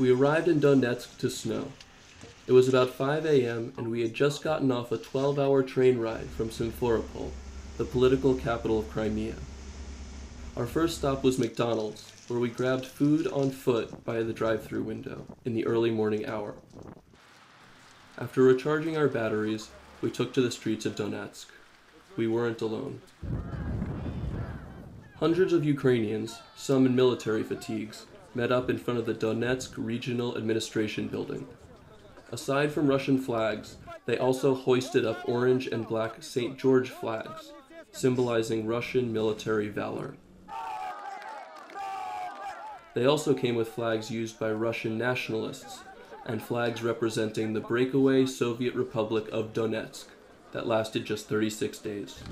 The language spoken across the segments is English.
We arrived in Donetsk to snow. It was about 5 a.m. and we had just gotten off a 12-hour train ride from Simferopol, the political capital of Crimea. Our first stop was McDonald's, where we grabbed food on foot by the drive-thru window in the early morning hour. After recharging our batteries, we took to the streets of Donetsk. We weren't alone. Hundreds of Ukrainians, some in military fatigues, met up in front of the Donetsk Regional Administration Building. Aside from Russian flags, they also hoisted up orange and black St. George flags, symbolizing Russian military valor. They also came with flags used by Russian nationalists and flags representing the breakaway Soviet Republic of Donetsk that lasted just 36 days.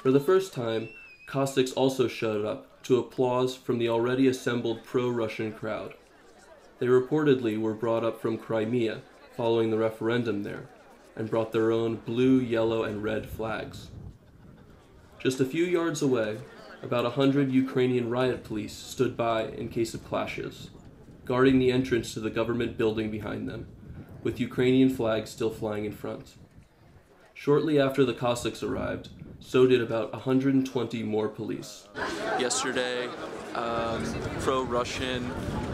For the first time, Cossacks also showed up to applause from the already assembled pro-Russian crowd. They reportedly were brought up from Crimea following the referendum there and brought their own blue, yellow, and red flags. Just a few yards away, about 100 Ukrainian riot police stood by in case of clashes, guarding the entrance to the government building behind them, with Ukrainian flags still flying in front. Shortly after the Cossacks arrived, so did about 120 more police. Yesterday, pro-Russian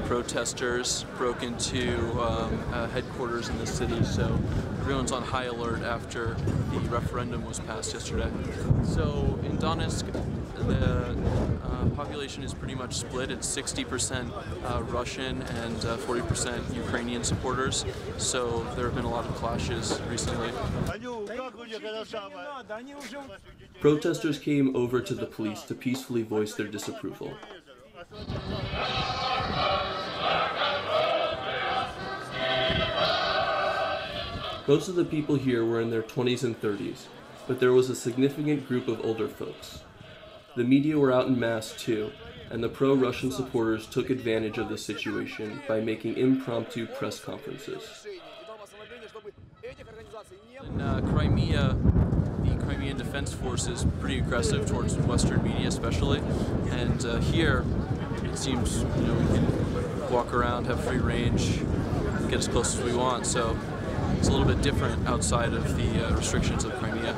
protesters broke into headquarters in the city, so everyone's on high alert after the referendum was passed yesterday. So in Donetsk, the population is pretty much split. It's 60% Russian and 40% Ukrainian supporters, so there have been a lot of clashes recently. Protesters came over to the police to peacefully voice their disapproval. Most of the people here were in their 20s and 30s, but there was a significant group of older folks. The media were out in mass too, and the pro-Russian supporters took advantage of the situation by making impromptu press conferences. In Crimea, the Crimean Defense Force is pretty aggressive towards Western media especially, and here it seems we can walk around, have free range, get as close as we want, so it's a little bit different outside of the restrictions of Crimea.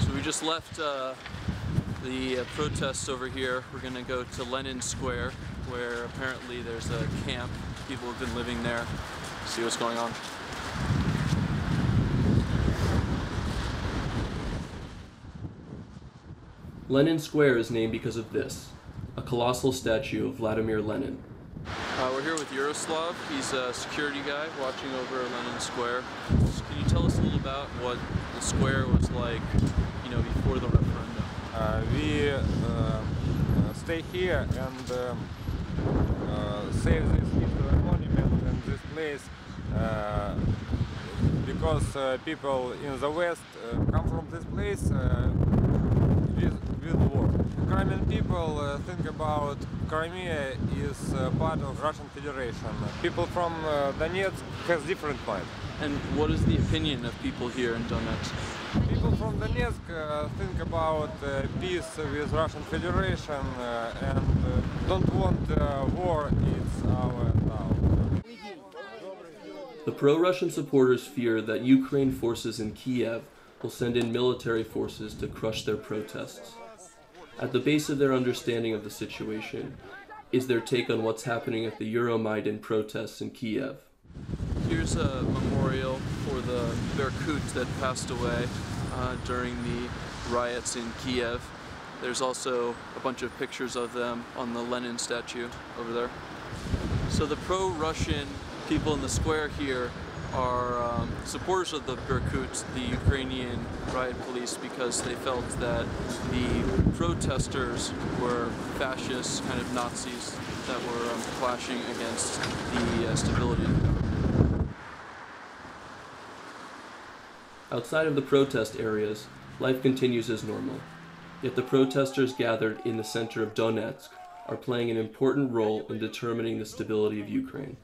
So we just left the protests over here. We're going to go to Lenin Square, where apparently there's a camp. People have been living there. See what's going on. Lenin Square is named because of this, a colossal statue of Vladimir Lenin. We're here with Yaroslav. He's a security guy watching over Lenin Square. Can you tell us a little about what the square was like, before the referendum? We stay here and save this monument and this place because people in the West come from this place with war. Crimean people think about Crimea is part of Russian Federation. People from Donetsk have different mind. And what is the opinion of people here in Donetsk? People from Donetsk think about peace with Russian Federation and don't want war. It's our town. The pro-Russian supporters fear that Ukraine forces in Kiev will send in military forces to crush their protests. At the base of their understanding of the situation is their take on what's happening at the Euromaidan protests in Kiev. Here's a memorial for the Berkuts that passed away during the riots in Kiev. There's also a bunch of pictures of them on the Lenin statue over there. So the pro-Russian people in the square here are supporters of the Berkuts, the Ukrainian riot police, because they felt that the protesters were fascists, kind of Nazis, that were clashing against the stability of the government. Outside of the protest areas, life continues as normal. Yet the protesters gathered in the center of Donetsk are playing an important role in determining the stability of Ukraine.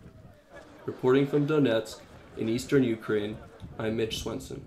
Reporting from Donetsk, in eastern Ukraine, I'm Mitch Swenson.